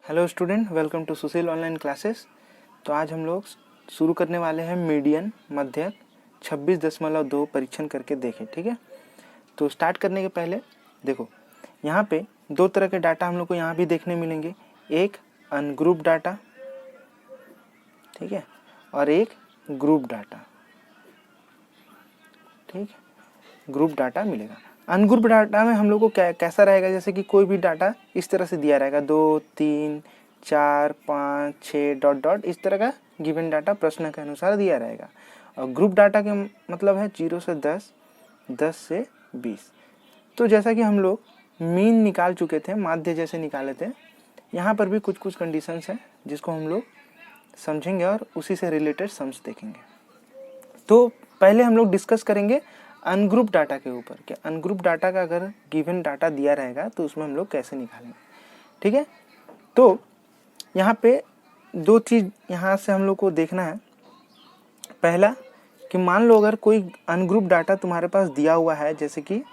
Hello student, welcome to Sushil online classes. तो आज हम लोग शुरू करने वाले हैं मीडियन मध्यक 26.2 परीक्षण करके देखें। ठीक है, तो स्टार्ट करने के पहले देखो, यहाँ पे दो तरह के डाटा हम लोग को यहाँ भी देखने मिलेंगे। एक अनग्रुप डाटा, ठीक है, और एक ग्रुप डाटा। ठीक, ग्रुप डाटा मिलेगा। अनग्रुप डाटा में हम लोग को कैसा रहेगा, जैसे कि कोई भी डाटा इस तरह से दिया रहेगा 2, 3, 4, 5, 6 डॉट डॉट, इस तरह का गिवन डाटा प्रश्न के अनुसार दिया रहेगा। और ग्रुप डाटा के मतलब है 0 से 10, 10 से 20। तो जैसा कि हम लोग मीन निकाल चुके थे, माध्य जैसे निकाले थे, यहाँ पर भी कुछ कुछ कंडीशंस हैं जिसको हम लोग समझेंगे और उसी से रिलेटेड सम्स देखेंगे। तो पहले हम लोग डिस्कस करेंगे अनग्रुप डाटा के ऊपर कि अनग्रुप डाटा का अगर गिवन डाटा दिया रहेगा तो उसमें हम लोग कैसे निकालेंगे। ठीक है, तो यहाँ पे दो चीज़ यहाँ से हम लोग को देखना है। पहला कि मान लो अगर कोई अनग्रुप डाटा तुम्हारे पास दिया हुआ है, जैसे कि,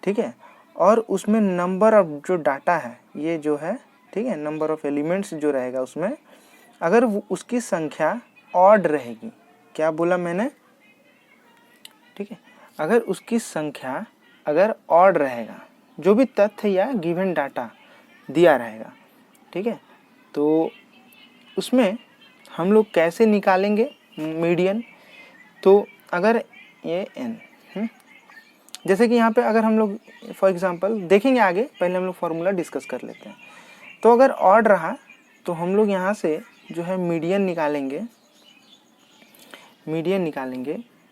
ठीक है, और उसमें नंबर ऑफ जो डाटा है ये जो है, ठीक है, नंबर ऑफ एलिमेंट्स जो रहेगा उसमें अगर उसकी संख्या ऑड रहेगी। क्या बोला मैंने? ठीक है, अगर उसकी संख्या अगर ऑड रहेगा, जो भी तथ्य या गिवन डाटा दिया रहेगा, ठीक है, तो उसमें हम लोग कैसे निकालेंगे मीडियन। तो अगर ये n, जैसे कि यहाँ पे अगर हम लोग फॉर एग्जांपल देखेंगे आगे, पहले हम लोग फॉर्मूला डिस्कस कर लेते हैं। तो अगर ऑड रहा तो हम लोग यहाँ से जो है मीडियन निकालेंगे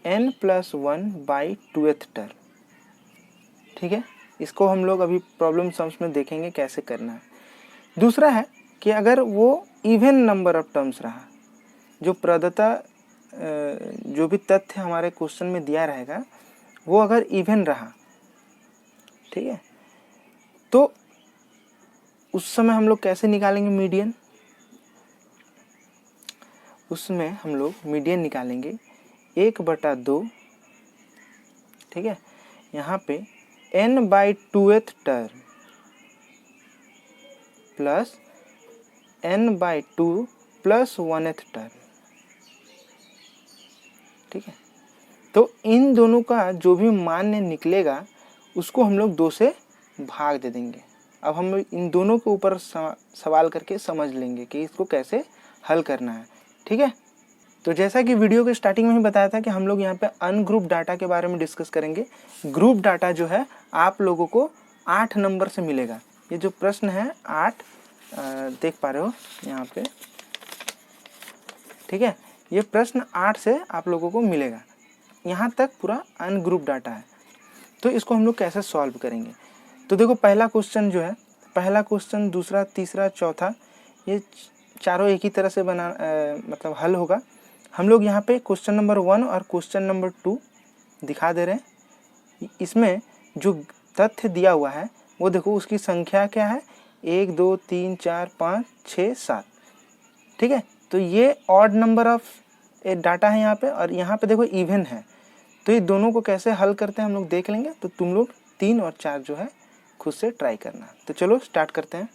n+1/2th टर्म। ठीक है, इसको हम लोग अभी प्रॉब्लम सम्स में देखेंगे कैसे करना है। दूसरा है कि अगर वो इवन नंबर ऑफ टर्म्स रहा, जो प्रदत्ता जो भी तथ्य हमारे क्वेश्चन में दिया रहेगा वो अगर इवन रहा, ठीक है, तो उस समय हम लोग कैसे निकालेंगे मीडियन। उसमें हम लोग मीडियन निकालेंगे 1/2, ठीक है, यहाँ पे n/2th term plus n/2 plus 1th term. ठीक है, तो इन दोनों का जो भी मान निकलेगा उसको हम लोग 2 से भाग दे देंगे। अब हम इन दोनों के ऊपर सवाल करके समझ लेंगे कि इसको कैसे हल करना है। ठीक है, तो जैसा कि वीडियो के स्टार्टिंग में ही बताया था कि हम लोग यहाँ पे अनग्रुप डाटा के बारे में डिस्कस करेंगे। ग्रुप डाटा जो है आप लोगों को 8 नंबर से मिलेगा। ये जो प्रश्न है 8 देख पा रहे हो यहाँ पे, ठीक है, ये प्रश्न 8 से आप लोगों को मिलेगा। यहाँ तक पूरा अनग्रुप डाटा है। तो इसको हम लोग कैसे सॉल्व करेंगे। तो देखो, पहला क्वेश्चन जो है, पहला क्वेश्चन, दूसरा, तीसरा, चौथा, ये चारों एक ही तरह से मतलब हल होगा। हम लोग यहाँ पे क्वेश्चन नंबर 1 और क्वेश्चन नंबर 2 दिखा दे रहे हैं। इसमें जो तथ्य दिया हुआ है वो देखो, उसकी संख्या क्या है, 1, 2, 3, 4, 5, 6, 7। ठीक है, तो ये ऑड नंबर ऑफ डाटा है यहाँ पे, और यहाँ पे देखो इवन है। तो ये दोनों को कैसे हल करते हैं हम लोग देख लेंगे। तो तुम लोग 3 और 4 जो है खुद से ट्राई करना। तो चलो स्टार्ट करते हैं।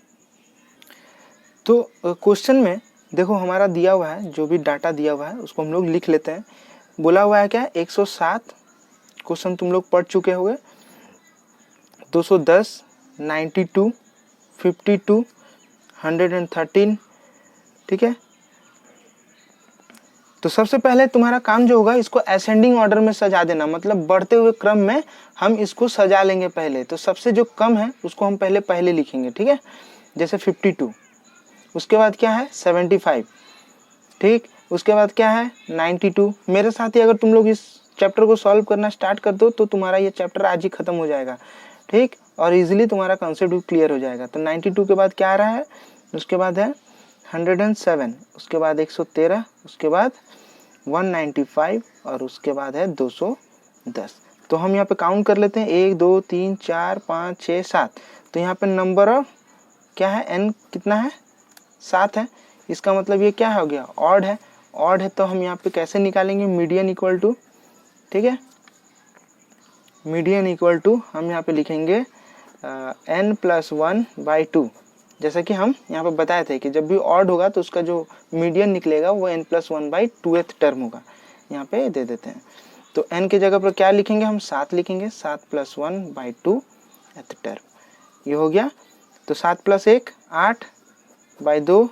तो क्वेश्चन में देखो हमारा दिया हुआ है, जो भी डाटा दिया हुआ है उसको हम लोग लिख लेते हैं। बोला हुआ है क्या, 107 क्वेश्चन तुम लोग पढ़ चुके होंगे, 210, 92, 52, 113। ठीक है, तो सबसे पहले तुम्हारा काम जो होगा, इसको असेंडिंग ऑर्डर में सजा देना, मतलब बढ़ते हुए क्रम में हम इसको सजा लेंगे पहले। तो सबसे जो कम है उसको हम पहले लिखेंगे। ठीक है, जैसे 52, उसके बाद क्या है 75, ठीक, उसके बाद क्या है 92। मेरे साथ ही अगर तुम लोग इस चैप्टर को सॉल्व करना स्टार्ट कर दो तो तुम्हारा ये चैप्टर आज ही खत्म हो जाएगा। ठीक, और इजीली तुम्हारा कॉन्सेप्ट भी क्लियर हो जाएगा। तो 92 के बाद क्या आ रहा है, उसके बाद है 107, उसके बाद 113, उसके बाद 195 और उसके बाद है 210। तो हम यहाँ पे काउंट कर लेते हैं, 1, 2, 3, 4, 5, 6, 7। तो यहाँ पे नंबर ऑफ क्या है, n कितना है, 7 है। इसका मतलब ये क्या हो गया, ऑड है। ऑड है तो हम यहाँ पे कैसे निकालेंगे मीडियन इक्वल टू, ठीक है, मीडियन इक्वल टू हम यहाँ पे लिखेंगे n+1/2। जैसा कि हम यहाँ पे बताए थे कि जब भी ऑड होगा तो उसका जो मीडियन निकलेगा वो n+1/2th टर्म होगा। यहाँ पे दे देते हैं, तो n की जगह पर क्या लिखेंगे हम, 7 लिखेंगे, 7+1/2th टर्म, ये हो गया। तो 7 + 1 8/2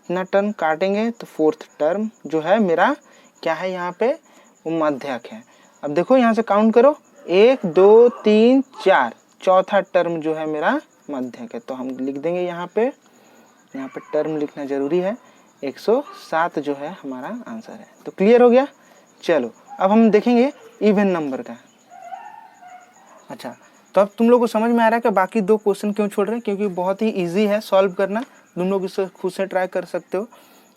इतना टर्म काटेंगे तो 4th टर्म जो है मेरा क्या है यहाँ पे, वो मध्यक है। अब देखो यहाँ से काउंट करो, 1 2 3 4, चौथा टर्म जो है मेरा मध्यक है। तो हम लिख देंगे यहाँ पे टर्म लिखना जरूरी है, 107 जो है हमारा आंसर है। तो क्लियर हो गया। चलो अब हम देखेंगे इवन नंबर का। अच्छा, तो अब तुम लोग को समझ में आ रहा है कि बाकी 2 क्वेश्चन क्यों छोड़ रहे हैं, क्योंकि बहुत ही इजी है सॉल्व करना, तुम लोग इसे खुद से ट्राई कर सकते हो,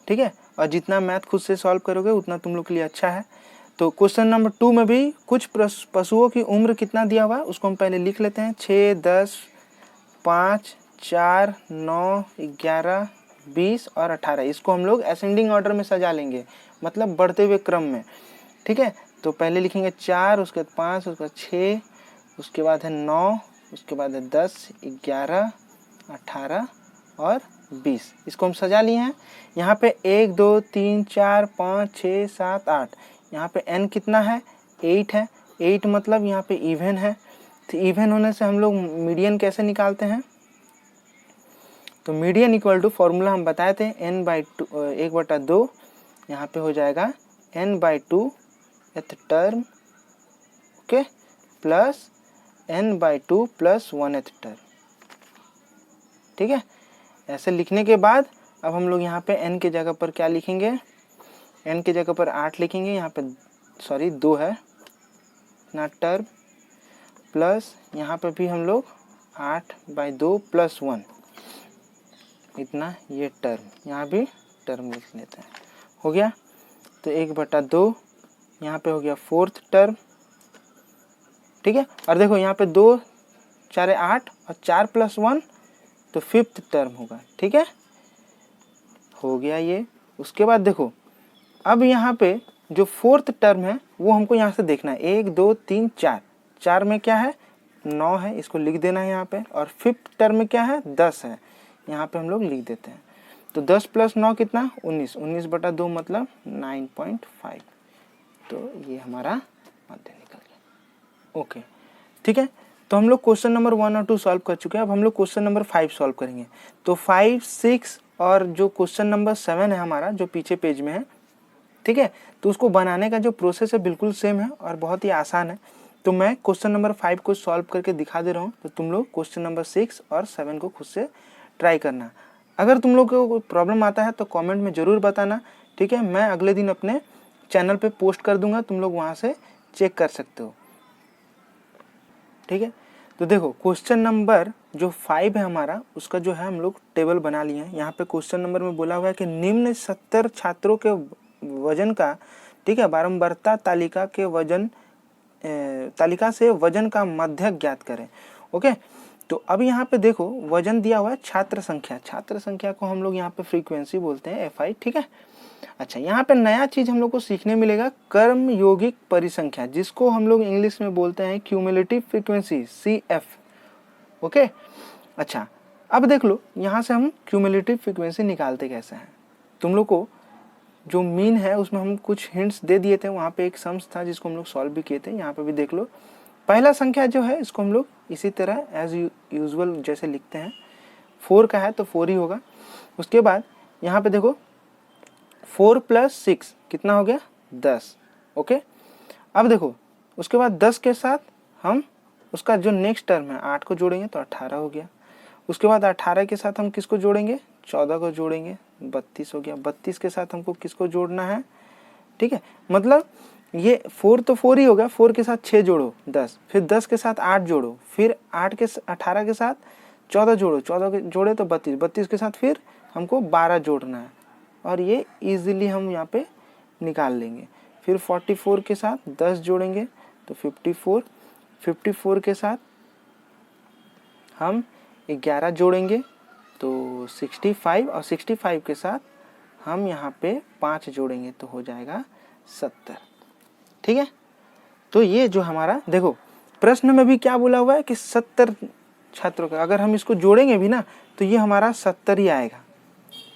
ठीक है। और जितना मैथ खुद से सॉल्व करोगे उतना तुम लोग के लिए अच्छा है। तो क्वेश्चन नंबर 2 में भी कुछ पशुओं की उम्र कितना दिया हुआ है उसको हम पहले लिख लेते हैं, 6 10 5 4 9 11 20 और 18। इसको हम लोग असेंडिंग ऑर्डर में सजा लेंगे, मतलब बढ़ते हुए क्रम में, ठीक है। तो पहले लिखेंगे 4, उसके बाद 5, उसके बाद 6, उसके बाद है 9, उसके बाद है 10 11 18 और 20। इसको हम सजा लिए हैं। यहाँ पे 1 2 3 4 5 6 7 8, यहाँ पे n कितना है, 8 है। 8 मतलब यहाँ पे इवन है, तो इवन होने से हम लोग मीडियन कैसे निकालते हैं, तो मीडियन इक्वल टू फॉर्मूला हम बताए थे, n/2 1/2, यहाँ पे हो जाएगा n/2th term, okay, plus n/2 + 1th term, ठीक है। ऐसे लिखने के बाद अब हम लोग यहाँ पे n की जगह पर क्या लिखेंगे, n की जगह पर 8 लिखेंगे, यहाँ पे 2 है ना टर्म, प्लस यहाँ पे भी हम लोग 8/2 + 1 इतना ये टर्म, यहाँ भी टर्म लिख लेते हैं, हो गया। तो 1/2 यहाँ पे हो गया 4th टर्म, ठीक है। और देखो यहाँ पे 2 4 8 और 4 + 1 तो 5th टर्म होगा, ठीक है, हो गया ये। उसके बाद देखो अब यहाँ पे जो 4th टर्म है वो हमको यहाँ से देखना है, 1 2 3 4, 4 में क्या है 9 है, इसको लिख देना है यहाँ पे, और 5th टर्म में क्या है 10 है, यहाँ पे हम लोग लिख देते हैं। तो 10 + 9 कितना 19, 19/2 मतलब 9.5, तो ये हमारा मध्य निकल गया, ओके, ठीक है। तो हम लोग क्वेश्चन नंबर 1 और 2 सॉल्व कर चुके हैं। अब हम लोग क्वेश्चन नंबर 5 सॉल्व करेंगे। तो 5 6 और जो क्वेश्चन नंबर 7 है हमारा, जो पीछे पेज में है, ठीक है, तो उसको बनाने का जो प्रोसेस है बिल्कुल सेम है और बहुत ही आसान है। तो मैं क्वेश्चन नंबर 5 को सॉल्व करके दिखा दे रहा हूँ, तो तुम लोग क्वेश्चन नंबर 6 और 7 को खुद से ट्राई करना। अगर तुम लोग को कोई प्रॉब्लम आता है तो कमेंट में ज़रूर बताना, ठीक है। मैं अगले दिन अपने चैनल पे पोस्ट कर दूंगा, तुम लोग वहाँ से चेक कर सकते हो, ठीक है। तो देखो क्वेश्चन नंबर जो 5 है हमारा, उसका जो है हम लोग टेबल बना लिए हैं। यहाँ पे क्वेश्चन नंबर में बोला हुआ है कि निम्न 70 छात्रों के वजन का, ठीक है, बारंबारता तालिका के वजन तालिका से वजन का मध्यक ज्ञात करें, ओके। तो अब यहाँ पे देखो वजन दिया हुआ है छात्र संख्या को हम लोग यहाँ पे फ्रीक्वेंसी बोलते हैं FI, ठीक है। अच्छा, यहाँ पे नया चीज हम लोग को सीखने मिलेगा, कर्म योगिक परिसंख्या, जिसको हम लोग इंग्लिश में बोलते हैं क्यूमुलेटिव फ्रीक्वेंसी CF, ओके। अच्छा, अब देख लो यहाँ से हम क्यूमुलेटिव फ्रीक्वेंसी निकालते कैसे हैं। तुम लोग को जो मीन है उसमें हम कुछ हिंट्स दे दिए थे, वहाँ पे एक सम्स था जिसको हम लोग सॉल्व भी किए थे, यहाँ पे भी देख लो। पहला संख्या जो है इसको हम लोग इसी तरह एज यूजुअल जैसे लिखते हैं, 4 का है तो 4 ही होगा। उसके बाद यहाँ पे देखो 4 + 6 कितना हो गया 10, ओके। अब देखो उसके बाद 10 के साथ हम उसका जो नेक्स्ट टर्म है 8 को जोड़ेंगे तो 18 हो गया। उसके बाद 18 के साथ हम किसको जोड़ेंगे, 14 को जोड़ेंगे, 32 हो गया। 32 के साथ हमको किसको जोड़ना है, ठीक है, मतलब ये 4 तो 4 ही होगा, 4 के साथ 6 जोड़ो 10, फिर 10 के साथ 8 जोड़ो, फिर 18 के साथ 14 जोड़ो, 14 के जोड़े तो 32, 32 के साथ फिर हमको 12 जोड़ना है, और ये इजीली हम यहाँ पे निकाल लेंगे। फिर 44 के साथ 10 जोड़ेंगे तो 54, 54 के साथ हम 11 जोड़ेंगे तो 65, और 65 के साथ हम यहाँ पे 5 जोड़ेंगे तो हो जाएगा 70, ठीक है। तो ये जो हमारा देखो प्रश्न में भी क्या बोला हुआ है कि 70 छात्रों का, अगर हम इसको जोड़ेंगे भी ना तो ये हमारा 70 ही आएगा।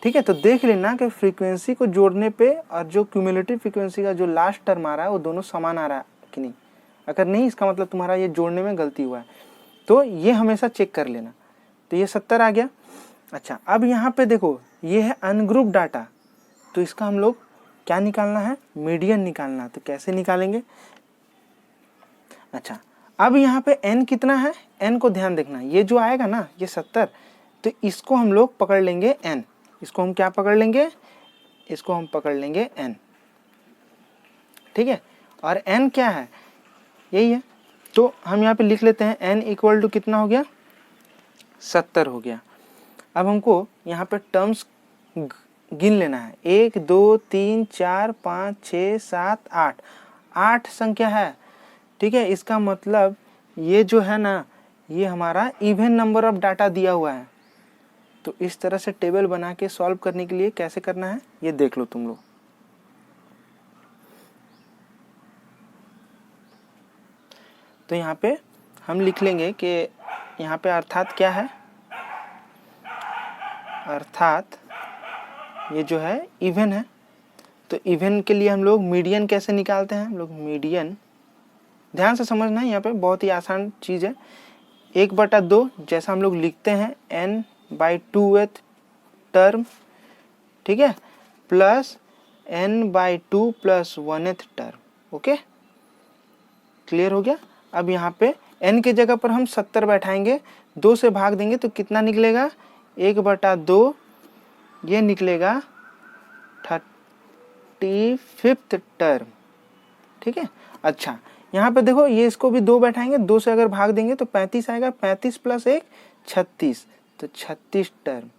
ठीक है, तो देख लेना कि फ्रीक्वेंसी को जोड़ने पे और जो क्यूमुलेटिव फ्रीक्वेंसी का जो लास्ट टर्म आ रहा है वो दोनों समान आ रहा है कि नहीं। अगर नहीं, इसका मतलब तुम्हारा ये जोड़ने में गलती हुआ है, तो ये हमेशा चेक कर लेना। तो ये 70 आ गया। अच्छा, अब यहाँ पे देखो ये है अनग्रुप डाटा, तो इसका हम लोग क्या निकालना है, मीडियन निकालना। तो कैसे निकालेंगे? अच्छा, अब यहाँ पे n कितना है, n को ध्यान देखना, ये जो आएगा ना ये 70, तो इसको हम लोग पकड़ लेंगे n। इसको हम क्या पकड़ लेंगे, इसको हम पकड़ लेंगे n। ठीक है, और n क्या है, यही है। तो हम यहाँ पे लिख लेते हैं n इक्वल टू कितना हो गया, 70 हो गया। अब हमको यहाँ पे टर्म्स गिन लेना है, 1 2 3 4 5 6 7 8, 8 संख्या है। ठीक है, इसका मतलब ये जो है ना ये हमारा इवन नंबर ऑफ डाटा दिया हुआ है। तो इस तरह से टेबल बना के सॉल्व करने के लिए कैसे करना है ये देख लो तुम लोग। तो यहाँ पे हम लिख लेंगे कि यहाँ पे अर्थात क्या है, अर्थात ये जो है इवन है। तो इवन के लिए हम लोग मीडियन कैसे निकालते हैं, हम लोग मीडियन ध्यान से समझना है, यहाँ पे बहुत ही आसान चीज़ है। 1/2 जैसा हम लोग लिखते हैं n/2th टर्म, ठीक है, plus n/2 + 1th term. Okay, clear हो गया। अब यहाँ पे n के जगह पर हम 70 बैठाएंगे, 2 से भाग देंगे तो कितना निकलेगा, 1/2 ये निकलेगा 35th टर्म। ठीक है, अच्छा यहाँ पे देखो ये इसको भी 2 बैठाएंगे, 2 से अगर भाग देंगे तो 35 आएगा, 35 + 1 36, तो 36 टर्म।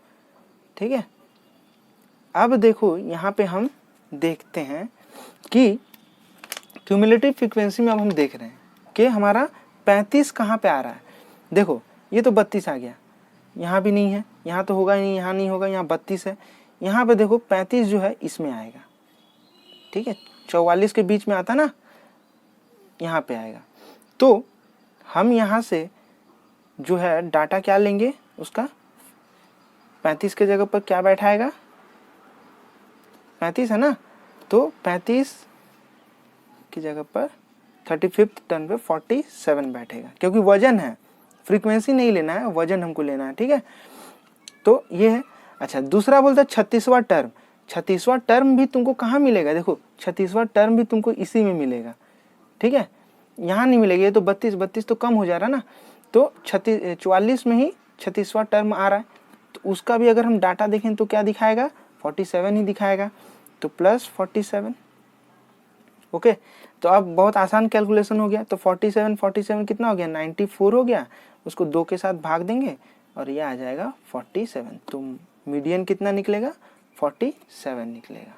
ठीक है, अब देखो यहाँ पे हम देखते हैं कि क्यूमुलेटिव फ्रीक्वेंसी में अब हम देख रहे हैं कि हमारा 35 कहाँ पे आ रहा है। देखो ये तो 32 आ गया, यहाँ भी नहीं है, यहाँ तो होगा ही नहीं, यहाँ नहीं होगा, यहाँ 32 है। यहाँ पे देखो 35 जो है इसमें आएगा। ठीक है, 44 के बीच में आता ना, यहाँ पे आएगा। तो हम यहाँ से जो है डाटा क्या लेंगे, उसका 35 के जगह पर क्या बैठाएगा, 35 है ना, तो 35 की जगह पर 35th टर्न पे 47 बैठेगा, क्योंकि वजन है, फ्रीक्वेंसी नहीं लेना है, वजन हमको लेना है। ठीक है, तो ये है। अच्छा, दूसरा बोलता है 36वां टर्म। 36वां टर्म भी तुमको कहाँ मिलेगा, देखो 36वां टर्म भी तुमको इसी में मिलेगा। ठीक है, यहाँ नहीं मिलेगा, ये तो 32 तो कम हो जा रहा ना, तो 44 में ही 36वां टर्म आ रहा है, तो उसका भी अगर हम डाटा देखें तो क्या दिखाएगा, 47 ही दिखाएगा, तो +47। ओके, तो अब बहुत आसान कैलकुलेशन हो गया। तो 47 कितना हो गया, 94 हो गया, उसको 2 के साथ भाग देंगे और ये आ जाएगा 47। तो मीडियन कितना निकलेगा, 47 निकलेगा।